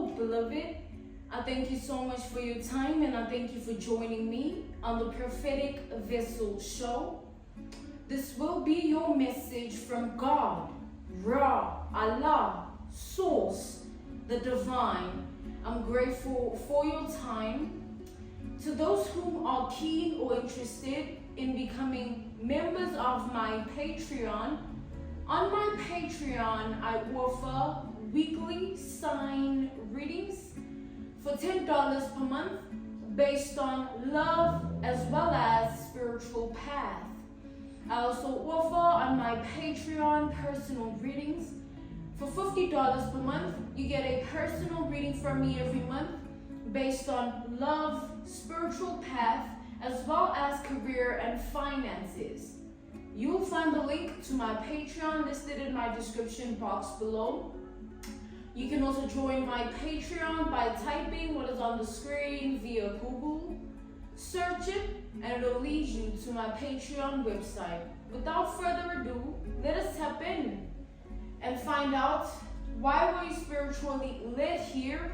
Hello, beloved. I thank you so much for your time, and I thank you for joining me on the Prophetic Vessel Show. This will be your message from God, Ra, Allah, Source, the Divine. I'm grateful for your time. To those who are keen or interested in becoming members of my Patreon, on my Patreon, I offer weekly sign readings for $10 per month based on love as well as spiritual path. I also offer on my Patreon personal readings for $50 per month. You get a personal reading from me every month based on love, spiritual path, as well as career and finances. You'll find the link to my Patreon listed in my description box below. You can also join my Patreon by typing what is on the screen via Google. Search it and it'll lead you to my Patreon website. Without further ado, let us tap in and find out why were you spiritually led here?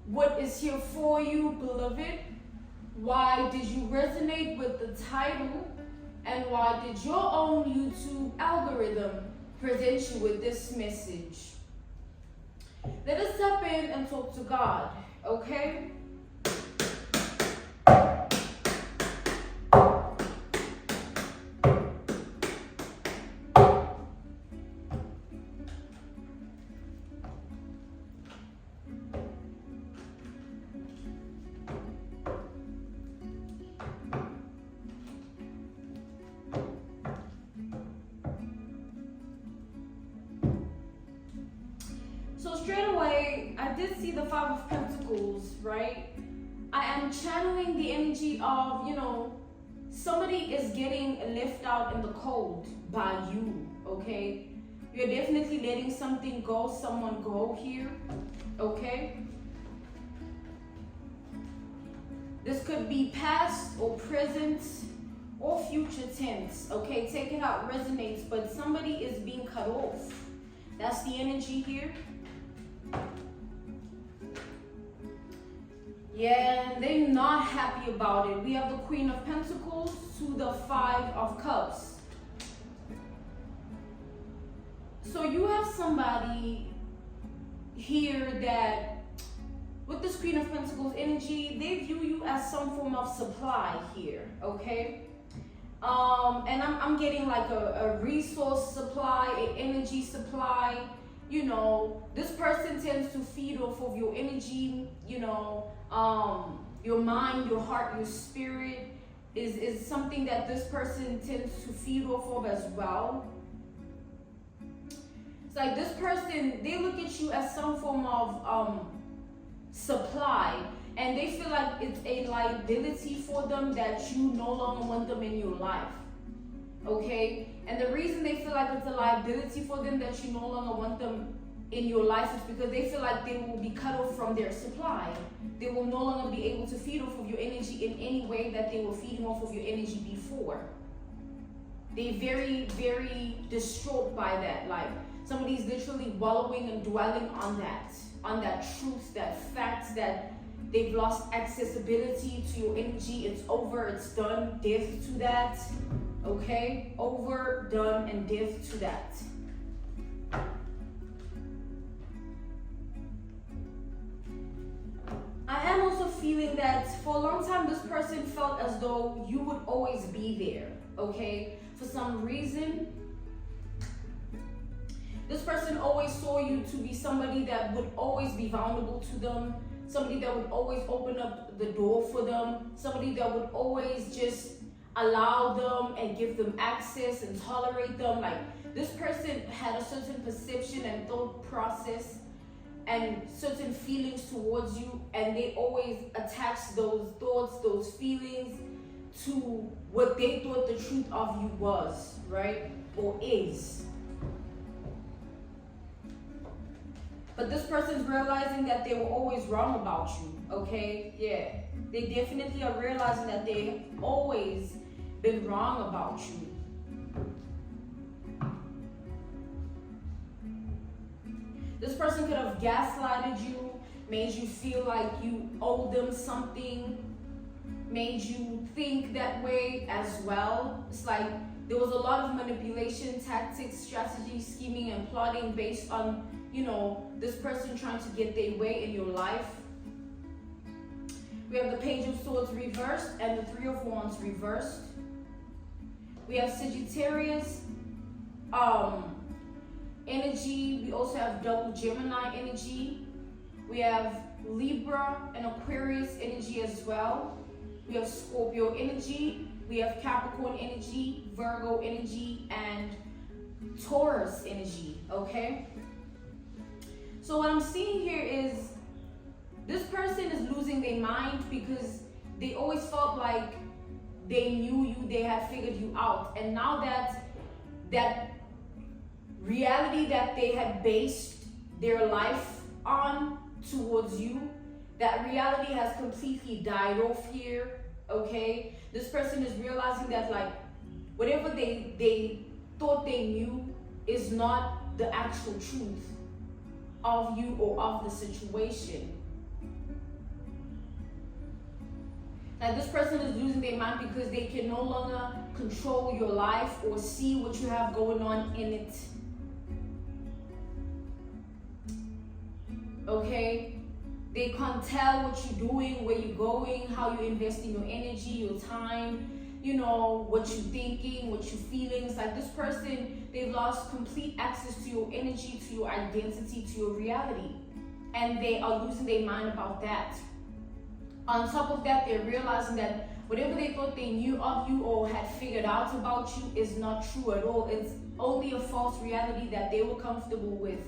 What is here for you, beloved? Why did you resonate with the title? And why did your own YouTube algorithm present you with this message? Let us tap in and talk to God, okay? So straight away, I did see the Five of Pentacles, right? I am channeling the energy of, somebody is getting left out in the cold by you, okay? You're definitely letting something go, someone go here, okay? This could be past or present or future tense, okay? Take it how it resonates, but somebody is being cut off. That's the energy here. Yeah, and they're not happy about it. We have the Queen of Pentacles to the Five of Cups. So you have somebody here that, with this Queen of Pentacles energy, they view you as some form of supply here, okay? And I'm getting like a resource supply, an energy supply. This person tends to feed off of your energy, your mind, your heart, your spirit is something that this person tends to feed off of as well. It's like this person, they look at you as some form of supply, and they feel like it's a liability for them that you no longer want them in your life. Okay, and the reason they feel like it's a liability for them that you no longer want them in your life is because they feel like they will be cut off from their supply. They will no longer be able to feed off of your energy in any way that they were feeding off of your energy before. They're very, very distraught by that. Like somebody's literally wallowing and dwelling on that truth, that fact that they've lost accessibility to your energy. It's over, it's done, death to that. Okay, over, done, and death to that. I am also feeling that for a long time, this person felt as though you would always be there, okay? For some reason, this person always saw you to be somebody that would always be vulnerable to them, somebody that would always open up the door for them, somebody that would always just allow them and give them access and tolerate them. Like this person had a certain perception and thought process and certain feelings towards you, and they always attach those thoughts, those feelings to what they thought the truth of you was, right? Or is. But this person's realizing that they were always wrong about you, okay? Yeah, they definitely are realizing that they've always been wrong about you. This person could have gaslighted you. made you feel like you owe them something, made you think that way as well. It's like there was a lot of manipulation, tactics, strategy, scheming, and plotting based on, this person trying to get their way in your life. We have the Page of Swords reversed and the Three of Wands reversed. We have Sagittarius energy. We also have double Gemini energy. We have Libra and Aquarius energy as well. We have Scorpio energy. We have Capricorn energy, Virgo energy, and Taurus energy, okay? So what I'm seeing here is this person is losing their mind because they always felt like they knew you, they had figured you out. And now that reality that they had based their life on towards you, that reality has completely died off here, okay? This person is realizing that like whatever they thought they knew is not the actual truth of you or of the situation. Like this person is losing their mind because they can no longer control your life or see what you have going on in it. Okay? They can't tell what you're doing, where you're going, how you're investing your energy, your time, what you're thinking, what you're feeling. It's like this person, they've lost complete access to your energy, to your identity, to your reality. And they are losing their mind about that. On top of that, they're realizing that whatever they thought they knew of you or had figured out about you is not true at all. It's only a false reality that they were comfortable with.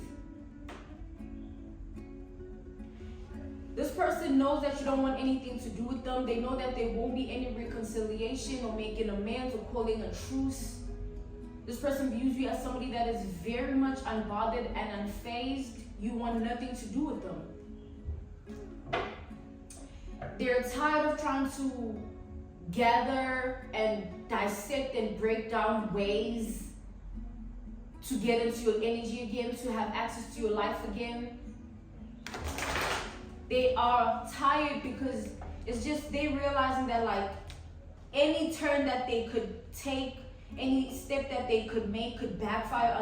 This person knows that you don't want anything to do with them. They know that there won't be any reconciliation or making amends or calling a truce. This person views you as somebody that is very much unbothered and unfazed. You want nothing to do with them. They're tired of trying to gather and dissect and break down ways to get into your energy again, to have access to your life again. They are tired because it's just they realizing that like any turn that they could take, any step that they could make could backfire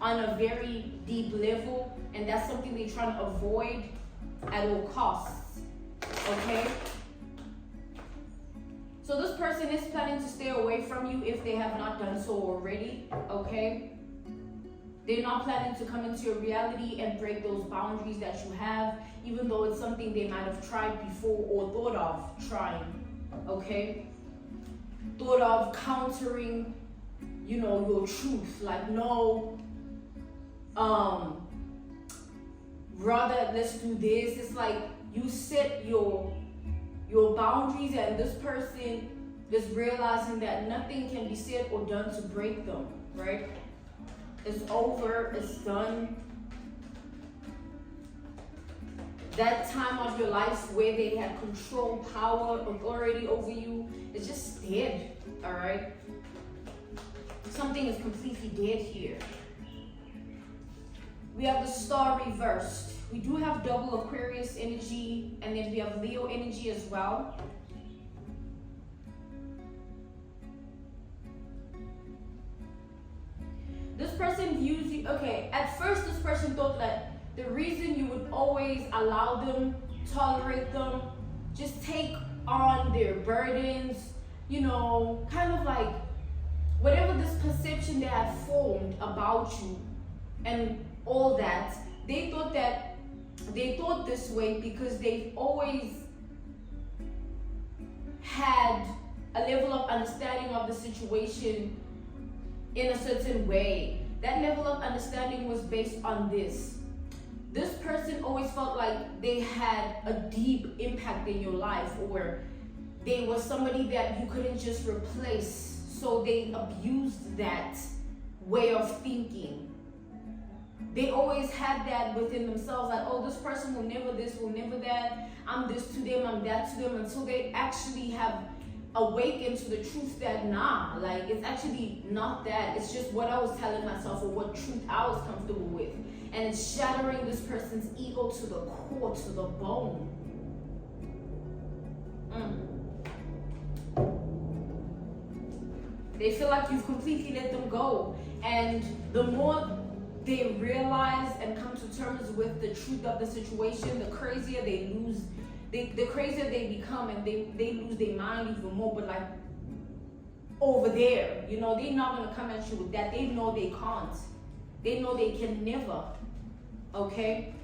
on a very deep level, and that's something they're trying to avoid at all costs. Okay? So this person is planning to stay away from you if they have not done so already. Okay? They're not planning to come into your reality and break those boundaries that you have, even though it's something they might have tried before or thought of trying, okay? Thought of countering, your truth. Like, no, rather let's do this. It's like you set your boundaries, and this person is realizing that nothing can be said or done to break them, right? It's over, it's done. That time of your life where they had control, power, authority over you, it's just dead, all right? Something is completely dead here. We have the Star reversed. We do have double Aquarius energy, and then we have Leo energy as well. This person views you, okay, at first this person thought that the reason you would always allow them, tolerate them, just take on their burdens, kind of like whatever this perception they had formed about you and all that, they thought this way because they've always had a level of understanding of the situation in a certain way. That level of understanding was based on this. This person always felt like they had a deep impact in your life, or they were somebody that you couldn't just replace. So they abused that way of thinking. They always had that within themselves, like, oh, this person will never this, will never that. I'm this to them, I'm that to them, until they actually have awaken to the truth that it's actually not that. It's just what I was telling myself or what truth I was comfortable with. and it's shattering this person's ego to the core, to the bone. They feel like you've completely let them go, and the more they realize and come to terms with the truth of the situation, the crazier they lose. The crazier they become, and they lose their mind even more. But like over there, you know, they're not gonna come at you with that. They know they can't. They know they can never. Okay?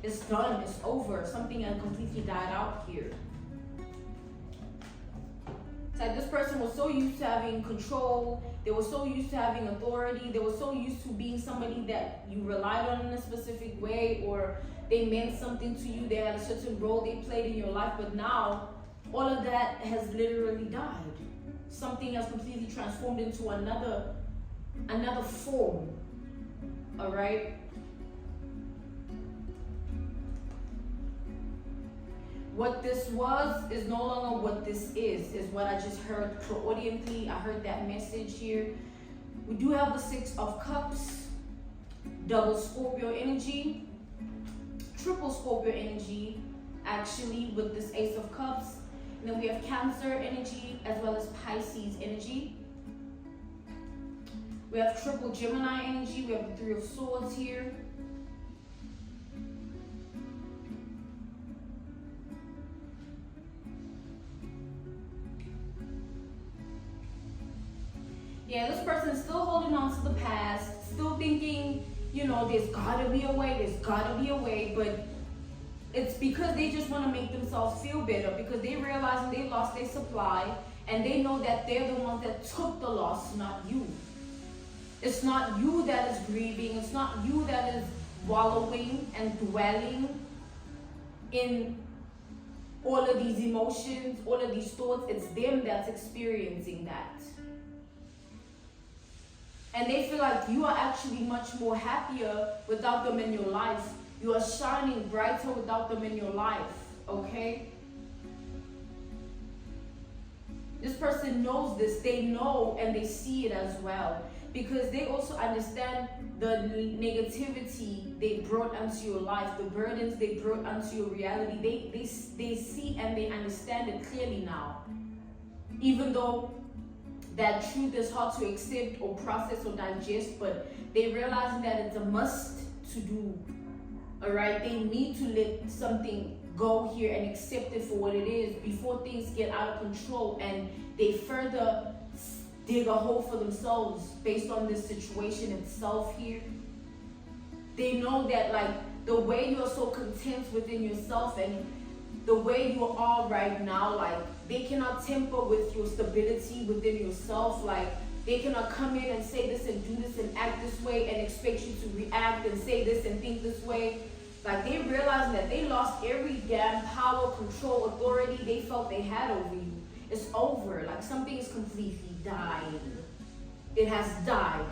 It's done. It's over. Something has completely died out here. It's like this person was so used to having control. They were so used to having authority. They were so used to being somebody that you relied on in a specific way, or they meant something to you. They had a certain role they played in your life. But now, all of that has literally died. Something has completely transformed into another form. All right? What this was is no longer what this is what I just heard clairaudiently. I heard that message here. We do have the Six of Cups, double Scorpio energy, triple Scorpio energy, actually, with this Ace of Cups. And then we have Cancer energy as well as Pisces energy. We have triple Gemini energy. We have the Three of Swords here. Yeah, this person is still holding on to the past, still thinking, you know, there's gotta be a way, but it's because they just want to make themselves feel better, because they realize they lost their supply, and they know that they're the ones that took the loss, not you. It's not you that is grieving. It's not you that is wallowing and dwelling in all of these emotions, all of these thoughts. It's them that's experiencing that. And they feel like you are actually much more happier without them in your life. You are shining brighter without them in your life, okay? This person knows this. They know and they see it as well, because they also understand the negativity they brought onto your life, the burdens they brought onto your reality. They see and they understand it clearly now. Even though that truth is hard to accept or process or digest, but they realize that it's a must to do. All right, they need to let something go here and accept it for what it is before things get out of control and they further dig a hole for themselves based on this situation itself here. They know that, like, the way you are so content within yourself and the way you are right now, like, they cannot temper with your stability within yourself. Like, they cannot come in and say this and do this and act this way and expect you to react and say this and think this way. Like, they realize that they lost every damn power, control, authority they felt they had over you. It's over. Like, something is completely died. It has died.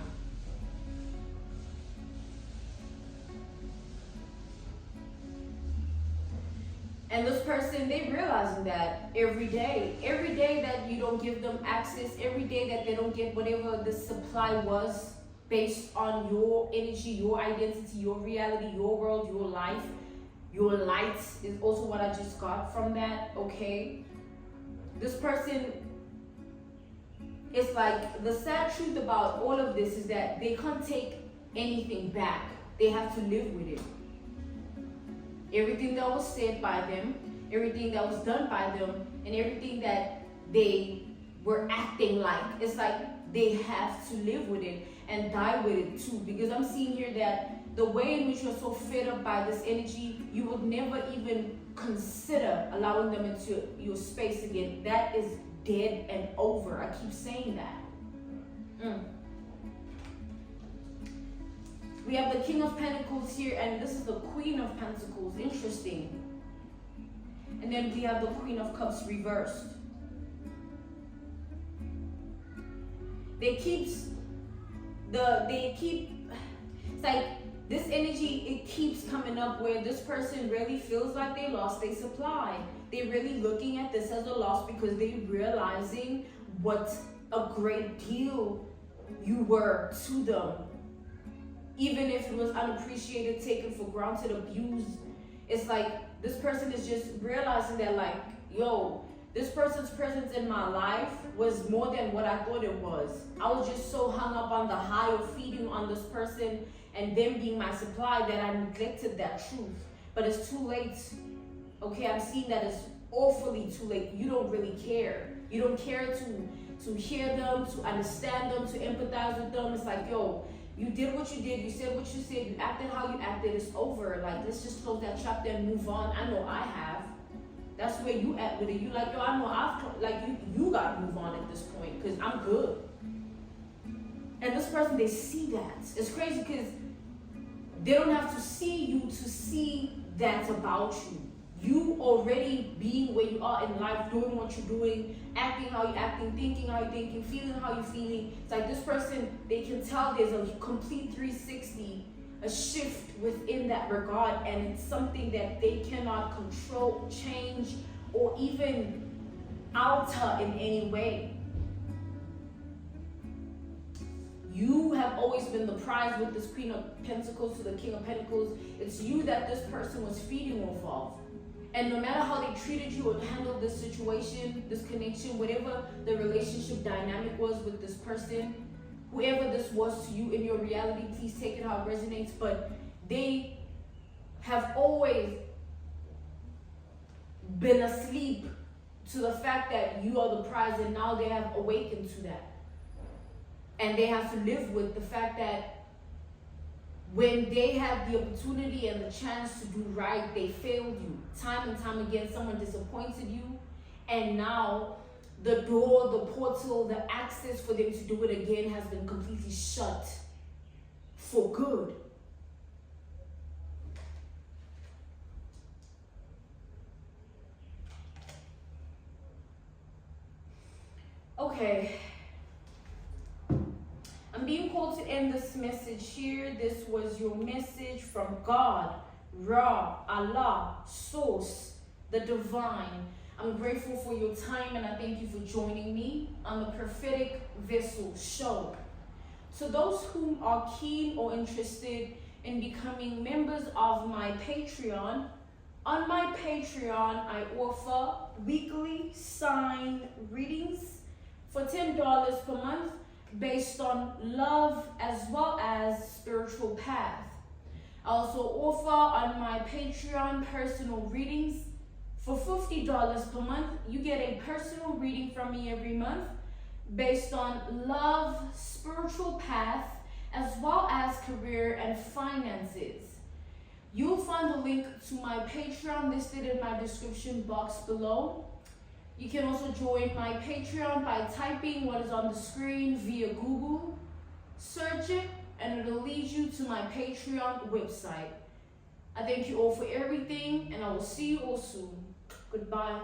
And this person, they realizing that every day that you don't give them access, every day that they don't get whatever the supply was based on your energy, your identity, your reality, your world, your life, your light is also what I just got from that, okay? This person, it's like the sad truth about all of this is that they can't take anything back. They have to live with it. Everything that was said by them, everything that was done by them, and everything that they were acting like, it's like they have to live with it and die with it too. Because I'm seeing here that the way in which you're so fed up by this energy, you would never even consider allowing them into your space again. That is dead and over. I keep saying that. We have the King of Pentacles here, and this is the Queen of Pentacles. Interesting. And then we have the Queen of Cups reversed. It's like this energy, it keeps coming up where this person really feels like they lost their supply. They're really looking at this as a loss because they're realizing what a great deal you were to them. even if it was unappreciated, taken for granted, abused. It's like this person is just realizing that, like, yo, this person's presence in my life was more than what I thought it was. I was just so hung up on the high of feeding on this person and them being my supply that I neglected that truth. But it's too late. Okay, I'm seeing that it's awfully too late. You don't really care. You don't care to hear them, to understand them, to empathize with them. It's like, yo, you did what you did, you said what you said, you acted how you acted, it's over. Like, let's just close that chapter and move on. I know I have. That's where you at with it. You like, yo, I know you gotta move on at this point, because I'm good. And this person, they see that. It's crazy because they don't have to see you to see that about you. You already being where you are in life, doing what you're doing, acting how you're acting, thinking how you're thinking, feeling how you're feeling. It's like this person, they can tell there's a complete 360, a shift within that regard, and it's something that they cannot control, change, or even alter in any way. You have always been the prize with this Queen of Pentacles to the King of Pentacles. It's you that this person was feeding off of. And no matter how they treated you or handled this situation, this connection, whatever the relationship dynamic was with this person, whoever this was to you in your reality, please take it how it resonates. But they have always been asleep to the fact that you are the prize, and now they have awakened to that. And they have to live with the fact that when they had the opportunity and the chance to do right, they failed you. Time and time again, someone disappointed you. And now the door, the portal, the access for them to do it again has been completely shut for good. Okay. I'm being called to end this message here. This was your message from God, Ra, Allah, Source, the Divine. I'm grateful for your time, and I thank you for joining me on the Prophetic Vessel show. To those who are keen or interested in becoming members of my Patreon, on my Patreon, I offer weekly sign readings for $10 per month, based on love as well as spiritual path. I also offer on my Patreon personal readings for $50 per month. You get a personal reading from me every month based on love, spiritual path, as well as career and finances. You'll find the link to my Patreon listed in my description box below. You can also join my Patreon by typing what is on the screen via Google. Search it and it'll lead you to my Patreon website. I thank you all for everything, and I will see you all soon. Goodbye.